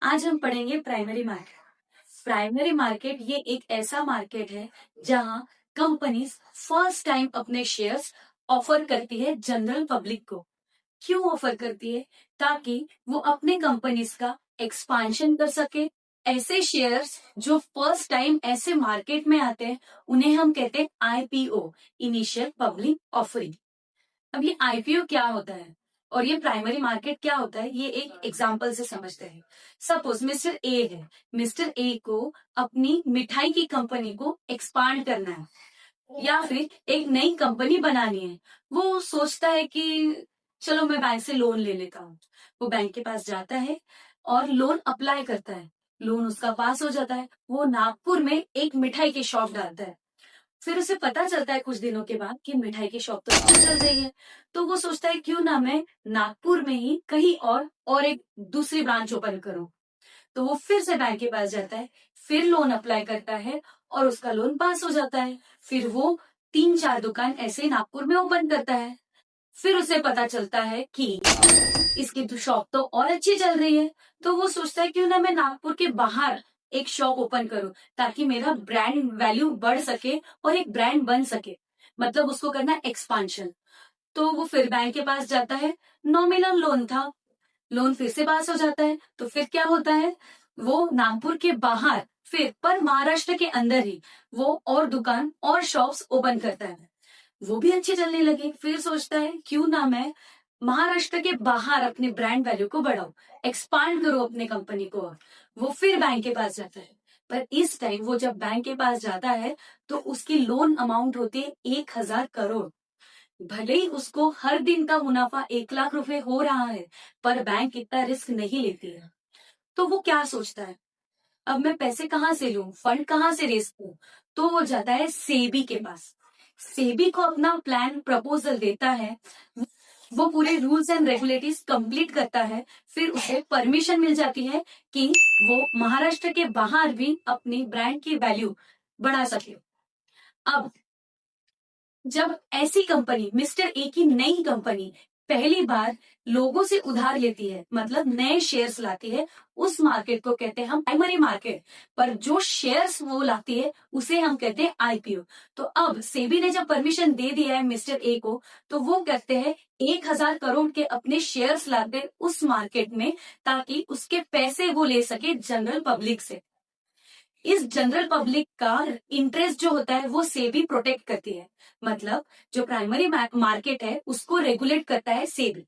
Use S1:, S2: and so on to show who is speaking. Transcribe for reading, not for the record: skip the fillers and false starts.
S1: आज हम पढ़ेंगे प्राइमरी मार्केट। प्राइमरी मार्केट ये एक ऐसा मार्केट है जहां कंपनीज फर्स्ट टाइम अपने शेयर्स ऑफर करती है जनरल पब्लिक को। क्यों ऑफर करती है? ताकि वो अपने कंपनीज का एक्सपांशन कर सके। ऐसे शेयर्स जो फर्स्ट टाइम ऐसे मार्केट में आते हैं उन्हें हम कहते हैं आईपीओ, इनिशियल पब्लिक ऑफरिंग। अब ये आईपीओ क्या होता है और ये प्राइमरी मार्केट क्या होता है, ये एक एग्जांपल से समझते हैं। सपोज मिस्टर ए है। मिस्टर ए को अपनी मिठाई की कंपनी को एक्सपांड करना है या फिर एक नई कंपनी बनानी है। वो सोचता है कि चलो मैं बैंक से लोन ले लेता हूँ। वो बैंक के पास जाता है और लोन अप्लाई करता है। लोन उसका पास हो जाता है। वो नागपुर में एक मिठाई की शॉप डालता है। फिर उसे पता चलता है कुछ दिनों के बाद कि मिठाई की शॉप तो अच्छी चल रही है। तो वो सोचता है क्यों ना मैं नागपुर में ही कहीं और एक दूसरी ब्रांच ओपन करूं। तो वो फिर से बैंक के पास जाता है, फिर लोन अप्लाई करता है और उसका लोन पास हो जाता है। फिर वो 3-4 दुकान ऐसे नागपुर में ओपन करता है। फिर उसे पता चलता है कि इसकी तो शॉप तो और अच्छी चल रही है। तो वो सोचता है क्यों ना मैं नागपुर के बाहर एक शॉप ओपन करूं ताकि मेरा ब्रांड वैल्यू बढ़ सके और एक ब्रांड बन सके। मतलब उसको करना एक्सपांशन। तो वो फिर बैंक के पास जाता है। नॉमिनल लोन था। लोन फिर से पास हो जाता है। तो फिर क्या होता है, वो नागपुर के बाहर फिर पर महाराष्ट्र के अंदर ही वो और दुकान और शॉप्स ओपन करता है। वो भी अच्छी चलने लगी। फिर सोचता है क्यों ना मैं महाराष्ट्र के बाहर अपने ब्रांड वैल्यू को बढ़ाऊं, एक्सपांड करो अपने कंपनी को। वो फिर बैंक के पास जाता है। पर इस टाइम वो जब बैंक के पास जाता है तो उसकी लोन अमाउंट होती है 1,000 करोड़। भले ही उसको हर दिन का मुनाफा 1 लाख रुपए हो रहा है, पर बैंक इतना रिस्क नहीं लेती है। तो वो क्या सोचता है, अब मैं पैसे कहाँ से लूं, फंड कहाँ से रेस करूं? तो वो जाता है सेबी के पास। सेबी को अपना प्लान प्रपोजल देता है। वो पूरे रूल्स एंड रेगुलेटरीज कंप्लीट करता है। फिर उसे परमिशन मिल जाती है कि वो महाराष्ट्र के बाहर भी अपनी ब्रांड की वैल्यू बढ़ा सके। अब जब ऐसी कंपनी मिस्टर ए की नई कंपनी पहली बार लोगों से उधार लेती है, मतलब नए शेयर्स लाती है, उस मार्केट को कहते हैं हम प्राइमरी मार्केट। पर जो शेयर्स वो लाती है उसे हम कहते हैं आईपीओ। तो अब सेबी ने जब परमिशन दे दिया है मिस्टर ए को, तो वो कहते हैं 1,000 करोड़ के अपने शेयर्स लाते हैं उस मार्केट में ताकि उसके पैसे वो ले सके जनरल पब्लिक से। इस जनरल पब्लिक का इंटरेस्ट जो होता है वो सेबी प्रोटेक्ट करती है। मतलब जो प्राइमरी मार्केट है उसको रेगुलेट करता है सेबी।